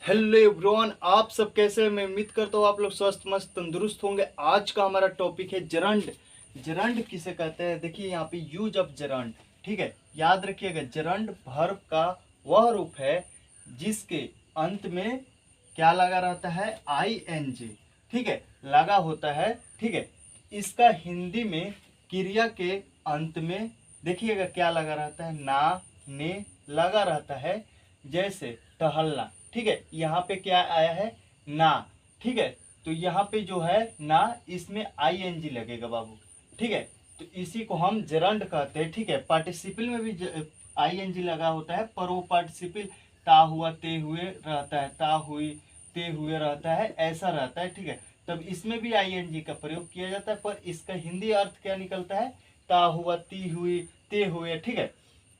Hello everyone, आप सब कैसे हैं? मैं उम्मीद करता हूँ आप लोग स्वस्थ मस्त तंदुरुस्त होंगे। आज का हमारा टॉपिक है जरंड। जरंड किसे कहते हैं? देखिए यहाँ पे यूज ऑफ जरंड। ठीक है, याद रखिएगा, जरंड वर्ब का वह रूप है जिसके अंत में क्या लगा रहता है? I N G. ठीक है, लगा होता है। ठीक है, इसका हिंदी में क्रिया के अंत में देखिएगा क्या लगा रहता है? ना, ने लगा रहता है। जैसे टहलना। ठीक है, यहाँ पे क्या आया है? ना। ठीक है, तो यहाँ पे जो है ना, इसमें आई एन जी लगेगा बाबू। ठीक है, तो इसी को हम जरंड कहते हैं। ठीक है, पार्टिसिपल में भी आई एन जी लगा होता है, पर वो पार्टिसिपल ता हुआ ते हुए रहता है, ता हुई ते हुए रहता है, ऐसा रहता है। ठीक है, तब इसमें भी आई एन जी का प्रयोग किया जाता है, पर इसका हिंदी अर्थ क्या निकलता है? ता हुआ, ती हुई, ते हुए। ठीक है,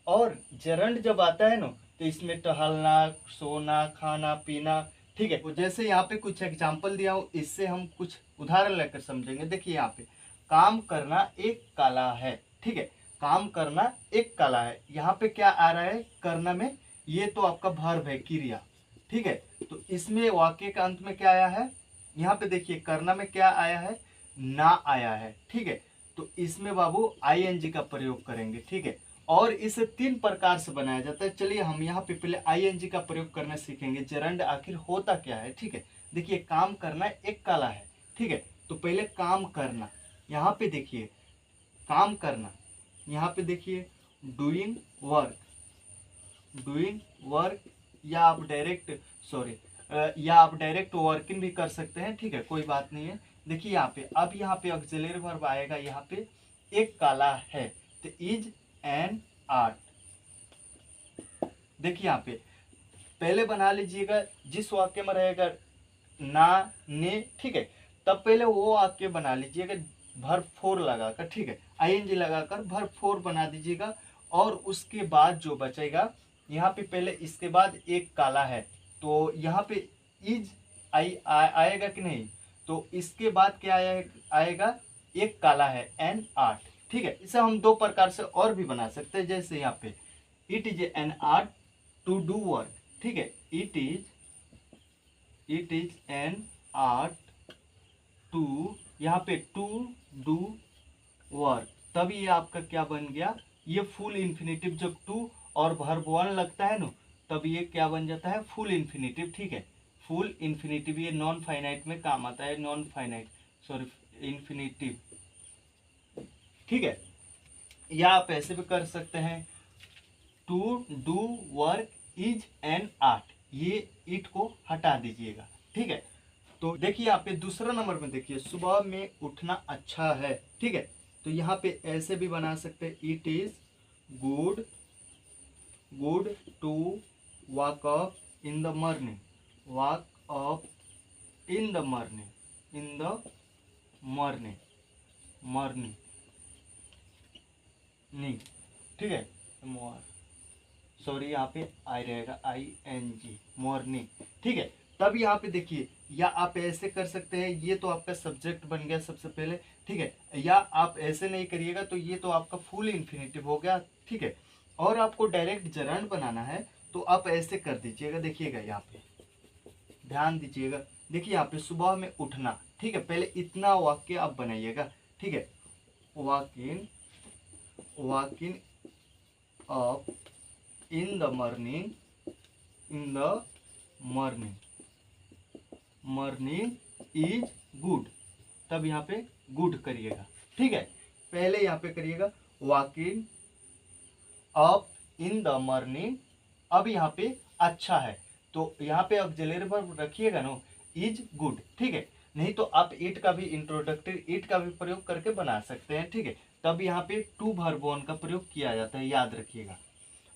और जरंड जब आता है ना, तो इसमें टहलना, सोना, खाना पीना। ठीक है, तो जैसे यहाँ पे कुछ एग्जाम्पल दिया हूँ, इससे हम कुछ उदाहरण लेकर समझेंगे। देखिए यहाँ पे काम करना एक कला है। ठीक है, काम करना एक कला है। यहाँ पे क्या आ रहा है करना में? ये तो आपका वर्ब है, क्रिया। ठीक है, तो इसमें वाक्य का अंत में क्या आया है? यहाँ पे देखिए करना में क्या आया है? ना आया है। ठीक है, तो इसमें बाबू आई एन जी का प्रयोग करेंगे। ठीक है, और इसे तीन प्रकार से बनाया जाता है। चलिए हम यहाँ पे पहले आईएनजी का प्रयोग करना सीखेंगे। जरंड आखिर होता क्या है? ठीक है, देखिए काम करना एक कला है। ठीक है, तो पहले काम करना, यहाँ पे देखिए काम करना, यहाँ पे देखिए डूइंग वर्क। डूइंग वर्क, या आप डायरेक्ट सॉरी या आप डायरेक्ट वर्किंग भी कर सकते हैं। ठीक है, कोई बात नहीं है। देखिए यहाँ पे अब यहाँ पे ऑक्सिलरी वर्ब आएगा। यहाँ पे एक कला है, तो इज एन आर्ट। देखिए यहाँ पे पहले बना लीजिएगा, जिस वाक्य में रहेगा ना, ने। ठीक है, तब पहले वो वाक्य बना लीजिएगा वर्ब फोर लगाकर। ठीक है, आईएनजी लगाकर वर्ब फोर बना दीजिएगा। और उसके बाद जो बचेगा, यहाँ पे पहले इसके बाद एक काला है, तो यहाँ पे इज आएगा कि नहीं? तो इसके बाद क्या आएगा? एक काला है, एन आर्ट। ठीक है, इसे हम दो प्रकार से और भी बना सकते हैं। जैसे यहाँ पे it is an art to do work. ठीक है, it is an art to, यहाँ पे टू डू वर्क। तब ये आपका क्या बन गया? ये फुल इन्फिनेटिव। जब टू और वर्ब वन लगता है ना, तब ये क्या बन जाता है? Full infinitive. ठीक है, फुल इन्फिनेटिव ये नॉन फाइनाइट में काम आता है। Non finite sorry infinitive. ठीक है, या आप ऐसे भी कर सकते हैं, to do work is an art. ये इट को हटा दीजिएगा। ठीक है, तो देखिए यहाँ पे दूसरा नंबर में देखिए, सुबह में उठना अच्छा है। ठीक है, तो यहाँ पे ऐसे भी बना सकते हैं, it is good good to walk up in the morning. Walk up in the morning, in the morning, morning नहीं। ठीक है, सॉरी यहाँ पे आई रहेगा, आई एन जी, मॉर्निंग। ठीक है, तब यहाँ पे देखिए, या आप ऐसे कर सकते हैं, ये तो आपका सब्जेक्ट बन गया सबसे पहले। ठीक है, या आप ऐसे नहीं करिएगा तो ये तो आपका फुल इन्फिनेटिव हो गया। ठीक है, और आपको डायरेक्ट जरंड बनाना है तो आप ऐसे कर दीजिएगा। देखिएगा यहाँ पे ध्यान दीजिएगा, देखिए यहाँ पे सुबह में उठना। ठीक है, पहले इतना वाक्य आप बनाइएगा। ठीक है, walk in up in the morning, in the morning, morning is good. तब यहाँ पे गुड करिएगा। ठीक है, पहले यहाँ पे करिएगा walking up in the morning. अब यहाँ पे अच्छा है, तो यहाँ पे ऑक्सिलरी वर्ब रखिएगा ना, इज गुड। ठीक है, नहीं तो आप इट का भी इंट्रोडक्टरी इट का भी प्रयोग करके बना सकते हैं। ठीक है, तब यहाँ पे टू वर्ब वन का प्रयोग किया जाता है, याद रखिएगा।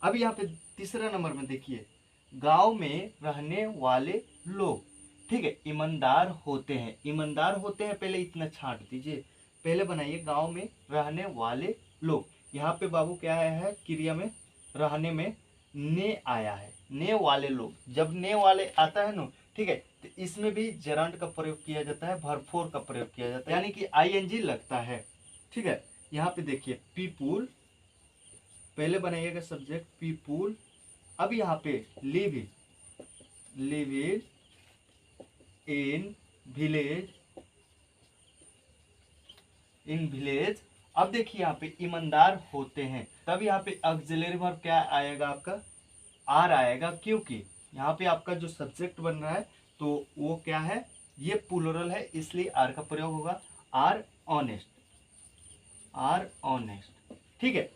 अब यहाँ पे तीसरा नंबर में देखिए, गांव में रहने वाले लोग। ठीक है, ईमानदार होते हैं। ईमानदार होते हैं, पहले इतना छांट दीजिए। पहले बनाइए गांव में रहने वाले लोग। यहाँ पे बाबू क्या आया है? क्रिया में रहने में ने आया है, ने वाले लोग। जब ने वाले आता है ना, ठीक है, तो इसमें भी जरांड का प्रयोग किया जाता है, भरफोर का प्रयोग किया जाता है, यानी कि आईएनजी लगता है। ठीक है, यहाँ पे देखिए पीपुल, पहले बनाइएगा सब्जेक्ट पीपुल। अब यहाँ पे live live in village, in village. अब देखिए यहाँ पे ईमानदार होते हैं, तब यहाँ पे ऑक्सिलरी वर्ब क्या आएगा आपका, आर आएगा, क्योंकि यहाँ पे आपका जो सब्जेक्ट बन रहा है तो वो क्या है, ये प्लूरल है, इसलिए आर का प्रयोग होगा। आर ऑनेस्ट, आर ऑनेस्ट, ठीक है।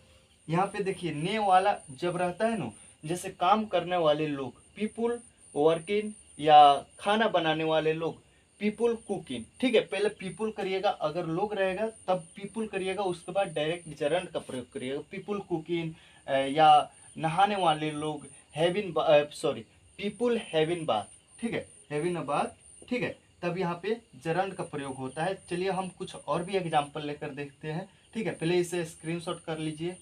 यहाँ पे देखिए ने वाला जब रहता है ना, जैसे काम करने वाले लोग पीपुल वर्किंग, या खाना बनाने वाले लोग पीपुल कुकिंग, ठीक है। पहले पीपुल करिएगा, अगर लोग रहेगा तब पीपुल करिएगा, उसके बाद डायरेक्ट जरंड का प्रयोग करिएगा। पीपुल कुकिंग या नहाने वाले लोग heaven, sorry people heaven bath, ठीक है, हैविन अ बाथ, ठीक है, तब यहाँ पे जरंड का प्रयोग होता है। चलिए हम कुछ और भी एग्जाम्पल लेकर देखते हैं, ठीक है। पहले इसे स्क्रीनशॉट कर लीजिए।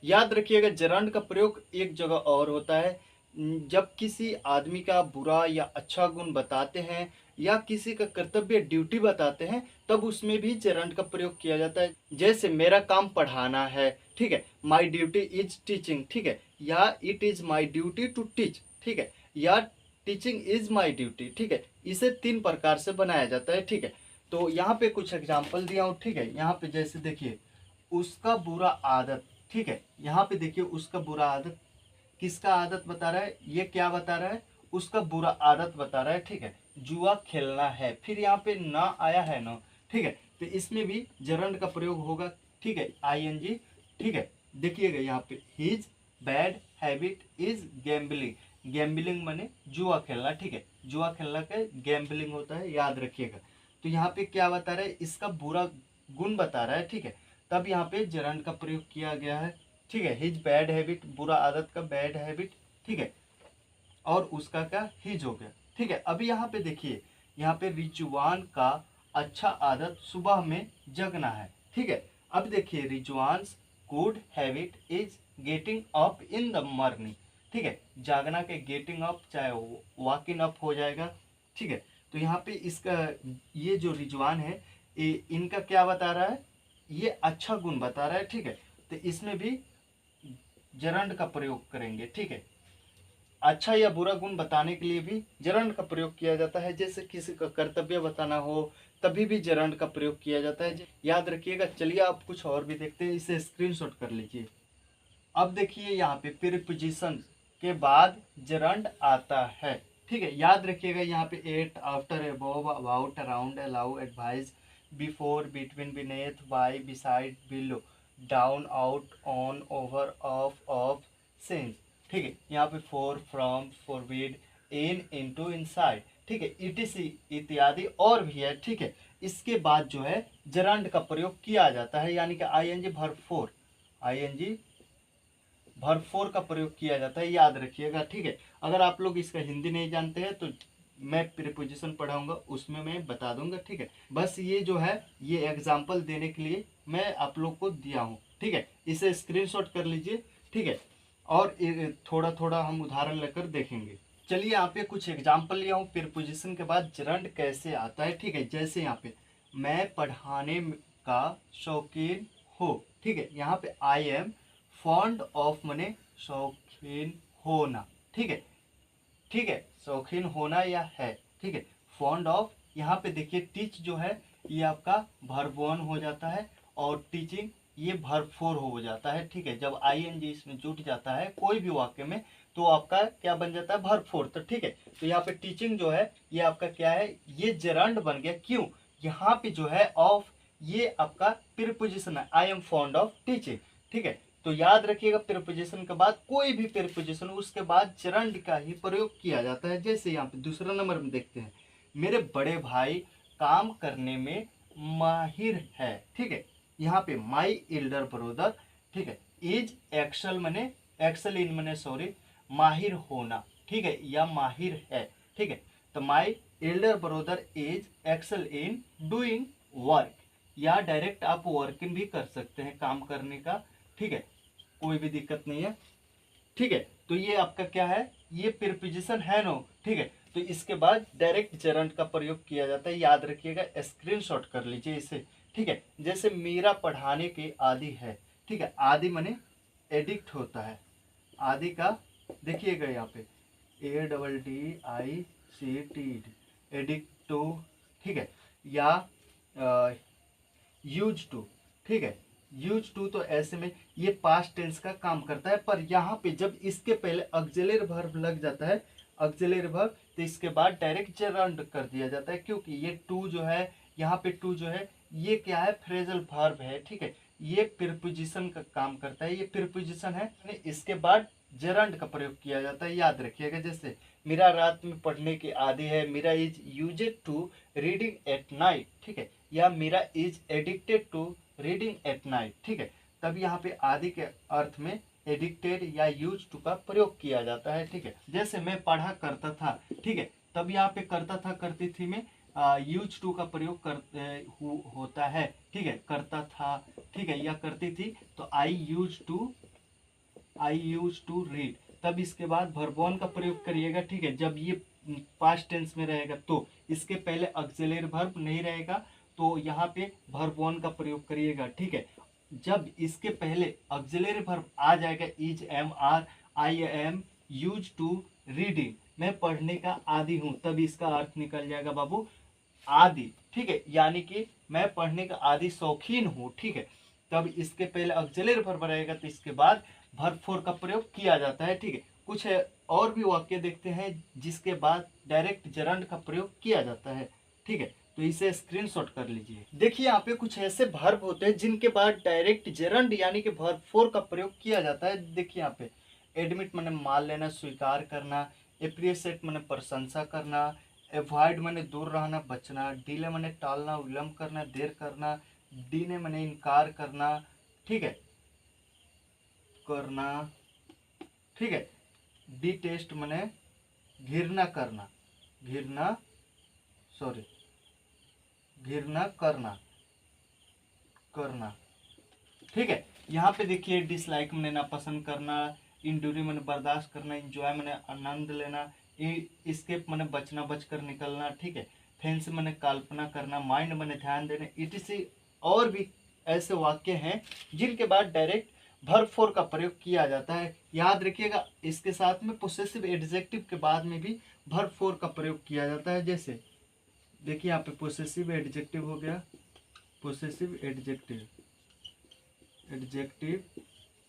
याद रखिएगा जरंड का प्रयोग एक जगह और होता है, जब किसी आदमी का बुरा या अच्छा गुण बताते हैं या किसी का कर्तव्य ड्यूटी बताते हैं, तब उसमें भी जरंड का प्रयोग किया जाता है। जैसे मेरा काम पढ़ाना है, ठीक है, माई ड्यूटी इज टीचिंग, ठीक है, या it is my duty to teach, ठीक है, या टीचिंग इज माई ड्यूटी, ठीक है। इसे 3 प्रकार से बनाया जाता है, ठीक है। तो यहाँ पे कुछ एग्जाम्पल दिया हूँ, ठीक है। यहाँ पे जैसे देखिए उसका बुरा आदत, ठीक है, यहाँ पे देखिए उसका बुरा आदत, किसका आदत बता रहा है, ये क्या बता रहा है, उसका बुरा आदत बता रहा है, ठीक है। जुआ खेलना है, फिर यहाँ पे ना आया है ना, ठीक है, तो इसमें भी जरंड का प्रयोग होगा, ठीक है, आईएनजी, ठीक है। देखिएगा यहाँ पे his bad habit is gambling, gambling माने जुआ खेलना, ठीक है, जुआ खेलना का गैम्बलिंग होता है, याद रखिएगा। तो यहाँ पे क्या बता रहा है, इसका बुरा गुण बता रहा है, ठीक है, तब यहाँ पे जरंड का प्रयोग किया गया है, ठीक है। हिज बैड हैबिट, बुरा आदत का बैड हैबिट, ठीक है, और उसका क्या हिज हो गया, ठीक है। अभी यहाँ पे देखिए, यहाँ पे रिजवान का अच्छा आदत सुबह में जगना है, ठीक है। अब देखिए Rizwan's good habit is getting up in the morning, ठीक है, जागना के गेटिंग अप चाहे वॉकिंग अप हो जाएगा, ठीक है। तो यहाँ पे इसका ये जो रिजवान है इनका क्या बता रहा है, ये अच्छा गुण बता रहा है, ठीक है। तो इसमें भी जरंड का प्रयोग करेंगे, ठीक है। अच्छा या बुरा गुण बताने के लिए भी जरंड का प्रयोग किया जाता है, जैसे किसी का कर्तव्य बताना हो तभी भी जरंड का प्रयोग किया जाता है, याद रखिएगा। चलिए आप कुछ और भी देखते हैं, इसे स्क्रीनशॉट कर लीजिए। अब देखिए यहाँ पे प्रीपोजिशन के बाद जरंड आता है, ठीक है, याद रखिएगा। यहाँ पे at, after, above, about, around, allow, advise, before, between, beneath, by, beside, below, down, out, on, over, off, since, ठीक है। यहाँ पे for, from, forbid, in, into, inside, ठीक है, इटीसी इत्यादि और भी है, ठीक है। इसके बाद जो है जरंड का प्रयोग किया जाता है, यानी कि ING verb four, ING verb four का प्रयोग किया जाता है, याद रखिएगा, ठीक है। अगर आप लोग इसका हिंदी नहीं जानते हैं तो मैं प्रीपोजिशन पढ़ाऊंगा, उसमें मैं बता दूंगा, ठीक है। बस ये जो है ये एग्जाम्पल देने के लिए मैं आप लोग को दिया हूँ, ठीक है। इसे स्क्रीनशॉट कर लीजिए, ठीक है, और थोड़ा थोड़ा हम उदाहरण लेकर देखेंगे। चलिए यहाँ पे कुछ एग्जाम्पल लिया हूँ, प्रीपोजिशन के बाद जरंड कैसे आता है, ठीक है। जैसे यहाँ पे मैं पढ़ाने का शौकीन हूँ, ठीक है, यहाँ पे आई एम फॉन्ड ऑफ मने शौकीन होना, ठीक है, ठीक है, शौकीन होना या है, ठीक है। फॉन्ड ऑफ, यहाँ पे देखिए टीच जो है ये आपका वर्ब वन हो जाता है, और टीचिंग ये वर्ब फोर हो जाता है, ठीक है। जब आईएनजी इसमें जुट जाता है कोई भी वाक्य में तो आपका क्या बन जाता है, वर्ब फोर, तो ठीक है। तो यहाँ पे टीचिंग जो है ये आपका क्या है, ये जरंड बन गया, क्यों, यहाँ पे जो है ऑफ ये आपका प्रीपोजिशन है, I am fond of teaching, ठीक है। तो याद रखिएगा प्रीपोजिशन के बाद कोई भी प्रीपोजिशन उसके बाद जरंड का ही प्रयोग किया जाता है। जैसे यहाँ पे दूसरा नंबर में देखते हैं, मेरे बड़े भाई काम करने में माहिर है, ठीक है। यहाँ पे माई एल्डर ब्रदर, ठीक है, इज एक्सल मने एक्सल इन मने सॉरी माहिर होना, ठीक है, या माहिर है, ठीक है। तो my elder brother is excel in doing work, या डायरेक्ट आप वर्किंग भी कर सकते हैं, काम करने का, ठीक है, कोई भी दिक्कत नहीं है, ठीक है। तो ये आपका क्या है, ये प्रीपोजिशन है नो, ठीक है। तो इसके बाद डायरेक्ट जरंड का प्रयोग किया जाता है, याद रखिएगा, स्क्रीनशॉट कर लीजिए इसे, ठीक है। जैसे मेरा पढ़ाने के आदि है, ठीक है, आदि माने एडिक्ट होता है, आदि का देखिएगा यहाँ पे ADDICT, एडिक्ट टू, ठीक है, या यूज टू, ठीक है। यूज टू तो ऐसे में ये पास्ट टेंस का काम करता है, पर यहाँ पे जब इसके पहले ऑक्सिलरी वर्ब लग जाता है, ऑक्सिलरी वर्ब, तो इसके बाद डायरेक्ट जेरंड कर दिया जाता है, क्योंकि ये टू जो है, यहाँ पे टू जो है ये क्या है, फ्रेजल वर्ब है, ठीक है। ये प्रीपोजिशन का काम करता है, ये प्रीपोजिशन है, इसके बाद जेरंड का प्रयोग किया जाता है, याद रखिएगा। जैसे मेरा रात में पढ़ने की आदि है, मेरा is used to reading at night, ठीक है, या मेरा is addicted to reading at night, ठीक है। तब यहाँ पे आदि के अर्थ में एडिक्टेड या यूज टू का प्रयोग किया जाता है, ठीक है। जैसे मैं पढ़ा करता था, ठीक है, तब यहाँ पे करता था करती थी में यूज टू का प्रयोग होता है, ठीक है, करता था, ठीक है, या करती थी, तो आई यूज टू रीड। तब इसके बाद वर्ब वन का प्रयोग करिएगा, ठीक है। जब ये पास्ट टेंस में रहेगा तो इसके पहले ऑक्सिलरी वर्ब नहीं रहेगा, तो यहाँ पे वर्ब वन का प्रयोग करिएगा, ठीक है। जब इसके पहले ऑक्सिलरी वर्ब आ जाएगा, is, am, are, I am use to reading, मैं पढ़ने का आदी हूँ, तब इसका अर्थ निकल जाएगा बाबू आदि, ठीक है, यानी कि मैं पढ़ने का आदि शौकीन हूँ, ठीक है। तब इसके पहले ऑक्सिलरी वर्ब रहेगा, तो इसके बाद वर्ब फोर का प्रयोग किया जाता है, ठीक है। कुछ है और भी वाक्य देखते हैं जिसके बाद डायरेक्ट जेरंड का प्रयोग किया जाता है, ठीक है। तो इसे स्क्रीनशॉट कर लीजिए। देखिए यहाँ पे कुछ ऐसे वर्ब होते हैं जिनके बाद डायरेक्ट जेरंड यानी कि वर्ब फोर का प्रयोग किया जाता है। देखिए यहाँ पे एडमिट माने मान लेना, स्वीकार करना, एप्रिशिएट माने प्रशंसा करना, अवॉइड माने दूर रहना, बचना, डिले माने टालना, विलम्ब करना, देर करना, डीने माने इनकार करना, ठीक है, करना, ठीक है। डिटेस्ट माने घृणा करना, घृणा करना, ठीक है। यहाँ पे देखिए डिसलाइक माने नापसंद करना, इंडूरी माने बर्दाश्त करना, इंजॉय माने आनंद लेना, स्केप माने बचना, बचकर निकलना, ठीक है। फेंस माने कल्पना करना, माइंड माने ध्यान देना, इटीसी और भी ऐसे वाक्य हैं जिनके बाद डायरेक्ट वर्ब फोर का प्रयोग किया जाता है। याद रखिएगा, इसके साथ में पोसेसिव एडजेक्टिव के बाद में भी वर्ब फोर का प्रयोग किया जाता है। जैसे देखिए यहाँ पे पोसेसिव एडजेक्टिव हो गया, पोसेसिव एडजेक्टिव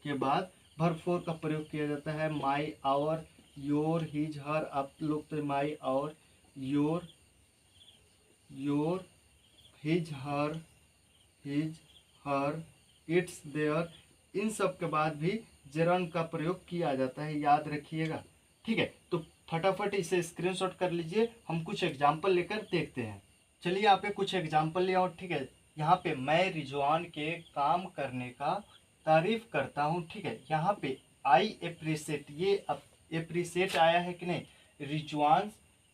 के बाद वर्ब फोर का प्रयोग किया जाता है। My, our, your, his, her, आप लोग तो my, our, your, his, her, its, their, इन सब के बाद भी जेरंड का प्रयोग किया जाता है, याद रखिएगा, ठीक है। तो फटाफट इसे स्क्रीनशॉट कर लीजिए, हम कुछ एग्जाम्पल लेकर देखते हैं। चलिए यहाँ पे कुछ एग्जाम्पल ले आओ, ठीक है। यहाँ पे मैं रिजवान के काम करने का तारीफ करता हूँ, ठीक है। यहाँ पे आई एप्रिशिएट, ये एप्रिशिएट आया है कि नहीं, रिजवान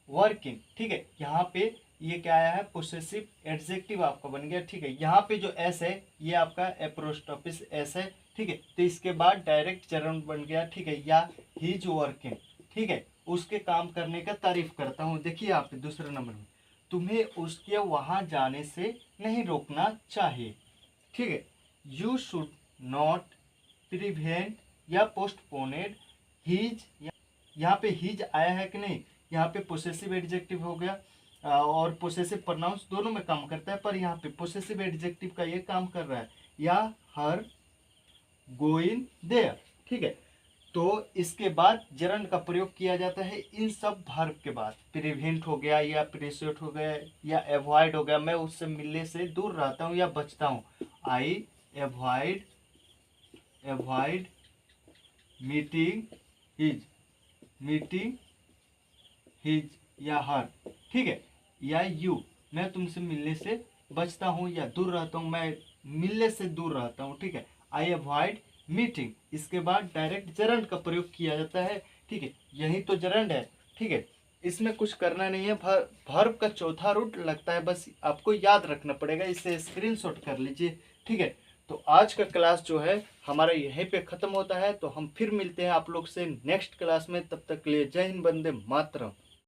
वर्किंग, ठीक है। यहाँ पे ये क्या आया है, पोसेसिव एडजेक्टिव आपका बन गया, ठीक है। यहाँ पे जो एस है ये आपका एप्रोस्टॉपिस एस है, ठीक है। तो इसके बाद डायरेक्ट जेरंड बन गया, ठीक है, या हिज वर्किंग, ठीक है, उसके काम करने का तारीफ करता हूँ। देखिए यहाँ पे दूसरे नंबर में, तुम्हें उसके वहाँ जाने से नहीं रोकना चाहिए, ठीक है। यू शुड नॉट प्रिवेंट या पोस्टपोनेड हिज, यहाँ पे हिज आया है कि नहीं, यहाँ पे पोसेसिव एडजेक्टिव हो गया, और पोसेसिव प्रोनाउंस दोनों में काम करता है, पर यहाँ पे पोसेसिव एडजेक्टिव का ये काम कर रहा है, या हर गोइंग देयर, ठीक है। तो इसके बाद जेरंड का प्रयोग किया जाता है इन सब वर्ब के बाद। प्रिवेंट हो गया, या प्रिशिएट हो गया, या अवॉइड हो गया, मैं उससे मिलने से दूर रहता हूँ या बचता हूँ, आई अवॉइड मीटिंग हिज या हर, ठीक है। या यू, मैं तुमसे मिलने से बचता हूँ या दूर रहता हूँ, मैं मिलने से दूर रहता हूँ, ठीक है। आई अवॉइड मीटिंग, इसके बाद डायरेक्ट जेरंड का प्रयोग किया जाता है, ठीक है। यही तो जेरंड है, ठीक है। इसमें कुछ करना नहीं है, वर्ब का चौथा रूट लगता है, बस आपको याद रखना पड़ेगा, इसे स्क्रीनशॉट कर लीजिए, ठीक है। तो आज का क्लास जो है हमारा यहीं पे ख़त्म होता है, तो हम फिर मिलते हैं आप लोग से नेक्स्ट क्लास में। तब तक के लिए जय हिंद, वंदे मातरम।